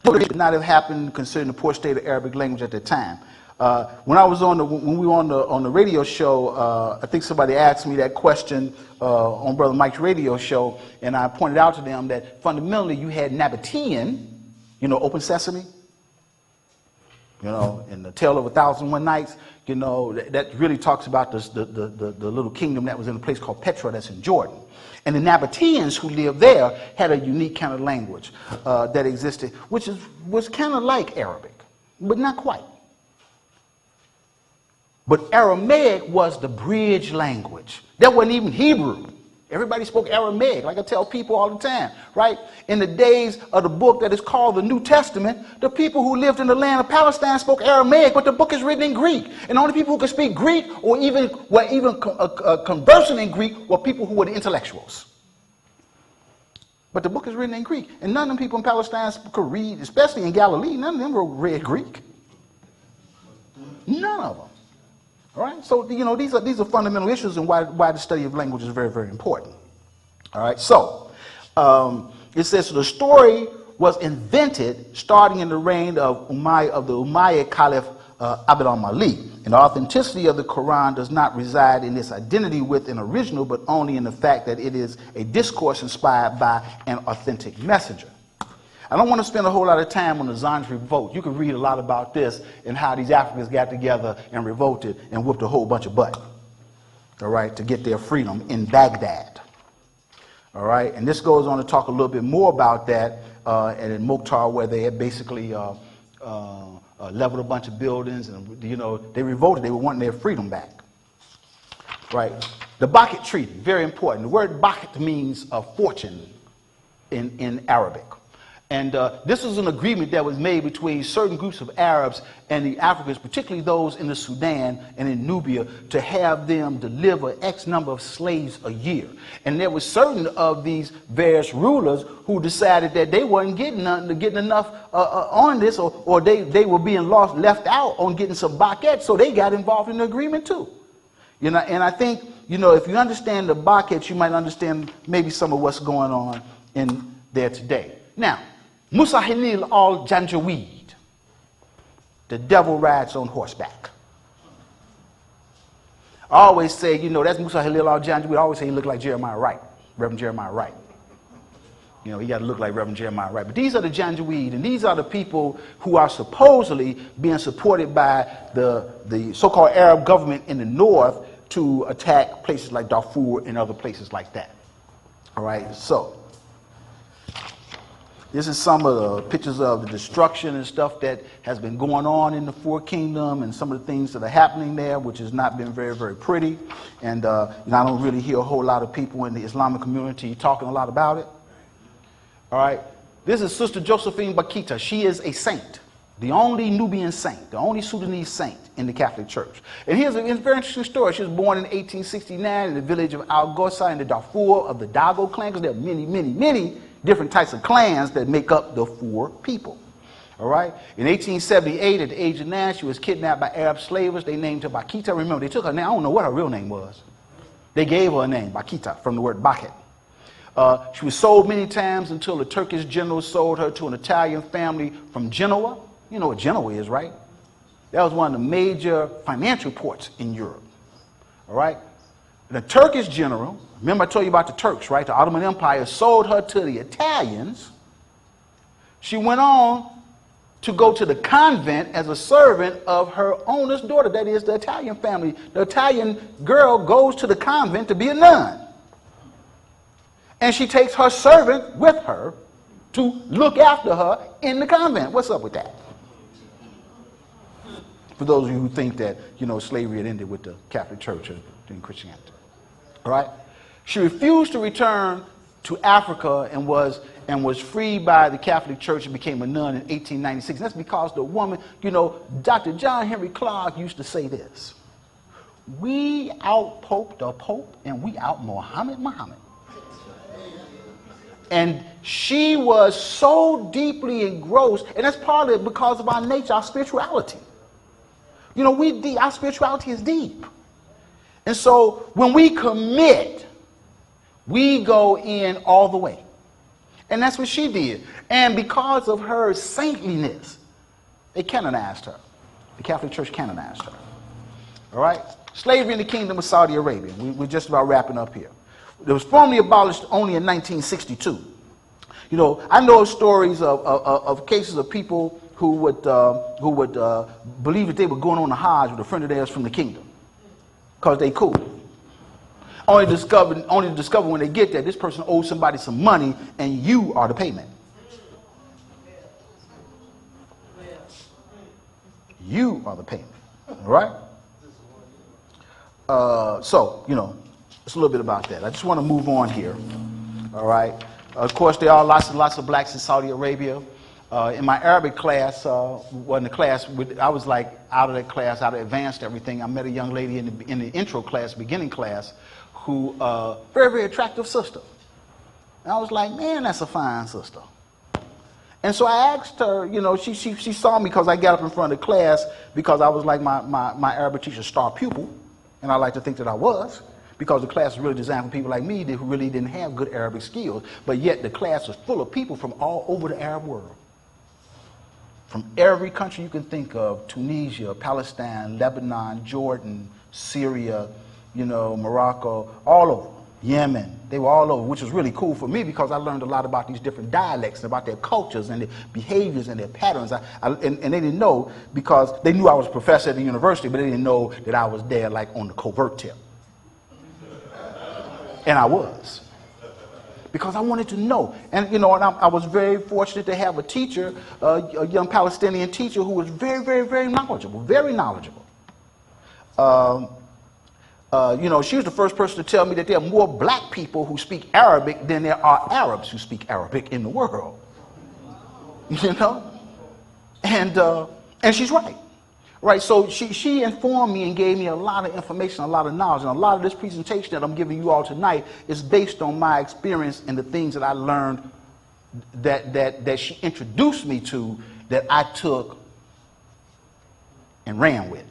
would not have happened considering the poor state of Arabic language at the time. When we were on the radio show, I think somebody asked me that question on Brother Mike's radio show, and I pointed out to them that fundamentally you had Nabatean, Open Sesame, and the Tale of 1,001 Nights, that really talks about the little kingdom that was in a place called Petra that's in Jordan. And the Nabateans who lived there had a unique kind of language that existed, which was kind of like Arabic, but not quite. But Aramaic was the bridge language. That wasn't even Hebrew. Everybody spoke Aramaic, like I tell people all the time, right? In the days of the book that is called the New Testament, the people who lived in the land of Palestine spoke Aramaic, but the book is written in Greek. And the only people who could speak Greek or were conversing in Greek were people who were the intellectuals. But the book is written in Greek. And none of them people in Palestine could read, especially in Galilee, none of them read Greek. None of them. All right, so these are fundamental issues and why the study of language is very, very important. All right, so it says the story was invented starting in the reign of the Umayyad Caliph Abd al-Malik. And the authenticity of the Quran does not reside in its identity with an original, but only in the fact that it is a discourse inspired by an authentic messenger. I don't want to spend a whole lot of time on the Zanj revolt. You can read a lot about this and how these Africans got together and revolted and whooped a whole bunch of butt, all right, to get their freedom in Baghdad. All right, and this goes on to talk a little bit more about that and in Mukhtar, where they had basically leveled a bunch of buildings and, they revolted. They were wanting their freedom back. Right, the Bakit Treaty, very important. The word Bakit means fortune in Arabic. And this was an agreement that was made between certain groups of Arabs and the Africans, particularly those in the Sudan and in Nubia, to have them deliver X number of slaves a year. And there were certain of these various rulers who decided that they weren't getting enough on this, or they were being left out on getting some Bakit, so they got involved in the agreement too. And I think, if you understand the Bakit, you might understand maybe some of what's going on in there today. Now, Musa Halil al-Janjaweed, the devil rides on horseback. I always say, that's Musa Halil al-Janjaweed. I always say he looked like Jeremiah Wright, Reverend Jeremiah Wright. He got to look like Reverend Jeremiah Wright. But these are the Janjaweed, and these are the people who are supposedly being supported by the so-called Arab government in the north to attack places like Darfur and other places like that. All right, so this is some of the pictures of the destruction and stuff that has been going on in the Four Kingdom and some of the things that are happening there, which has not been very, very pretty. And I don't really hear a whole lot of people in the Islamic community talking a lot about it. All right. This is Sister Josephine Bakita. She is a saint, the only Nubian saint, the only Sudanese saint in the Catholic Church. And here's a very interesting story. She was born in 1869 in the village of Al Gosa in the Darfur of the Dago clan, because there are many, many, many different types of clans that make up the Four people. All right. In 1878, at the age of 9, she was kidnapped by Arab slavers. They named her Bakita. Remember, they took her name. I don't know what her real name was. They gave her a name, Bakita, from the word Bakit. She was sold many times until a Turkish general sold her to an Italian family from Genoa. You know what Genoa is, right? That was one of the major financial ports in Europe. All right. The Turkish general, remember I told you about the Turks, right? The Ottoman Empire sold her to the Italians. She went on to go to the convent as a servant of her owner's daughter, that is the Italian family. The Italian girl goes to the convent to be a nun. And she takes her servant with her to look after her in the convent. What's up with that? For those of you who think that, slavery had ended with the Catholic Church or in Christianity. All right? She refused to return to Africa and was freed by the Catholic Church and became a nun in 1896. And that's because the woman, Dr. John Henry Clark used to say this: we out-pope the Pope and we out-Muhammad Muhammad. And she was so deeply engrossed, and that's partly because of our nature, our spirituality. Our spirituality is deep. And so when we commit, we go in all the way. And that's what she did. And because of her saintliness, they canonized her. The Catholic Church canonized her. All right? Slavery in the Kingdom of Saudi Arabia. We're just about wrapping up here. It was formally abolished only in 1962. You know, I know stories of cases of people who would believe that they were going on a Hajj with a friend of theirs from the kingdom because they cool. Only to discover when they get there, this person owes somebody some money and you are the payment. You are the payment. All right? So, you know, it's a little bit about that. I just want to move on here. All right? Of course, there are lots and lots of blacks in Saudi Arabia. In my Arabic class, wasn't a class, I was like out of that class, out of advanced everything. I met a young lady in the intro class, beginning class, who, very, very attractive sister. And I was like, man, that's a fine sister. And so I asked her, you know, she saw me because I got up in front of the class because I was like my Arabic teacher's star pupil. And I like to think that I was, because the class was really designed for people like me who really didn't have good Arabic skills. But yet the class was full of people from all over the Arab world. From every country you can think of: Tunisia, Palestine, Lebanon, Jordan, Syria, you know, Morocco, all over. Yemen, they were all over, which was really cool for me because I learned a lot about these different dialects, about their cultures and their behaviors and their patterns. And they didn't know, because they knew I was a professor at the university, but they didn't know that I was there like on the covert tip. And I was. Because I wanted to know. And, you know, and I was very fortunate to have a teacher, a young Palestinian teacher who was very, very, very knowledgeable, very knowledgeable. You know, she was the first person to tell me that there are more black people who speak Arabic than there are Arabs who speak Arabic in the world. You know? And she's right. Right, so she informed me and gave me a lot of information, a lot of knowledge, and a lot of this presentation that I'm giving you all tonight is based on my experience and the things that I learned that she introduced me to, that I took and ran with.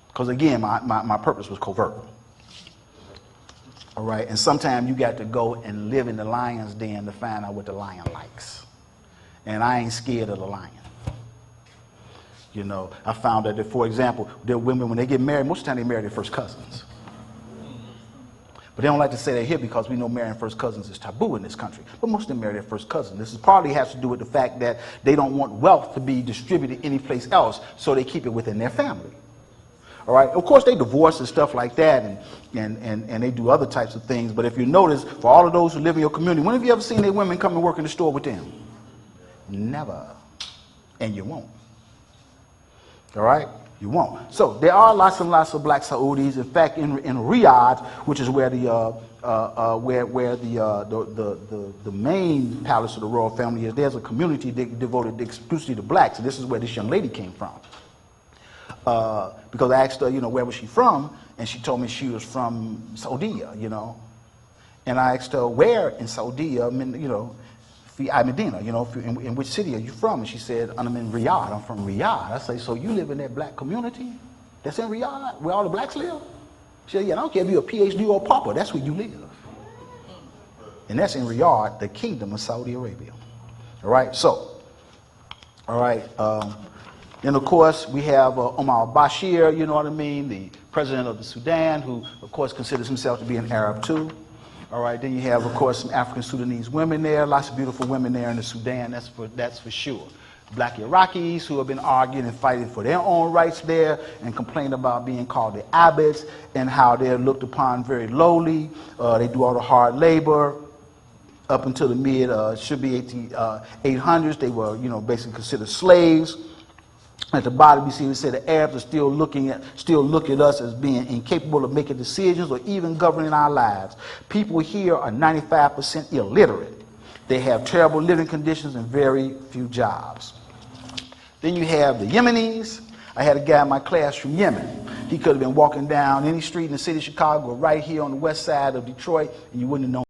Because again, my purpose was covert. All right, and sometimes you got to go and live in the lion's den to find out what the lion likes. And I ain't scared of the lion. You know, I found that, for example, there are women, when they get married, most of the time they marry their first cousins. But they don't like to say that here because we know marrying first cousins is taboo in this country. But most of them marry their first cousin. This is partly has to do with the fact that they don't want wealth to be distributed anyplace else, so they keep it within their family. All right. Of course, they divorce and stuff like that, and they do other types of things. But if you notice, for all of those who live in your community, when have you ever seen their women come and work in the store with them? Never. And you won't. All right? You won't. So there are lots and lots of black Saudis. In fact, in Riyadh, which is where the main palace of the royal family is, there's a community devoted exclusively to blacks, and this is where this young lady came from. Because I asked her, you know, where was she from, and she told me she was from Saudi, you know. And I asked her, where in Saudi, you know, Medina, you know, in which city are you from? And she said, I'm in Riyadh. I'm from Riyadh. I say, so you live in that black community that's in Riyadh, where all the blacks live? She said, yeah, I don't care if you're a PhD or a pauper, that's where you live. And that's in Riyadh, the Kingdom of Saudi Arabia. All right, so, all right. Then, of course, we have Omar al-Bashir, you know what I mean, the president of the Sudan, who, of course, considers himself to be an Arab, too. All right, then you have, of course, some African Sudanese women there, lots of beautiful women there in the Sudan, that's for sure. Black Iraqis who have been arguing and fighting for their own rights there and complain about being called the Abbots and how they're looked upon very lowly. They do all the hard labor. Up until the mid-800s, they were, you know, basically considered slaves. At the bottom, you see, we say the Arabs are still look at us as being incapable of making decisions or even governing our lives. People here are 95% illiterate. They have terrible living conditions and very few jobs. Then you have the Yemenis. I had a guy in my class from Yemen. He could have been walking down any street in the city of Chicago, right here on the west side of Detroit, and you wouldn't have known.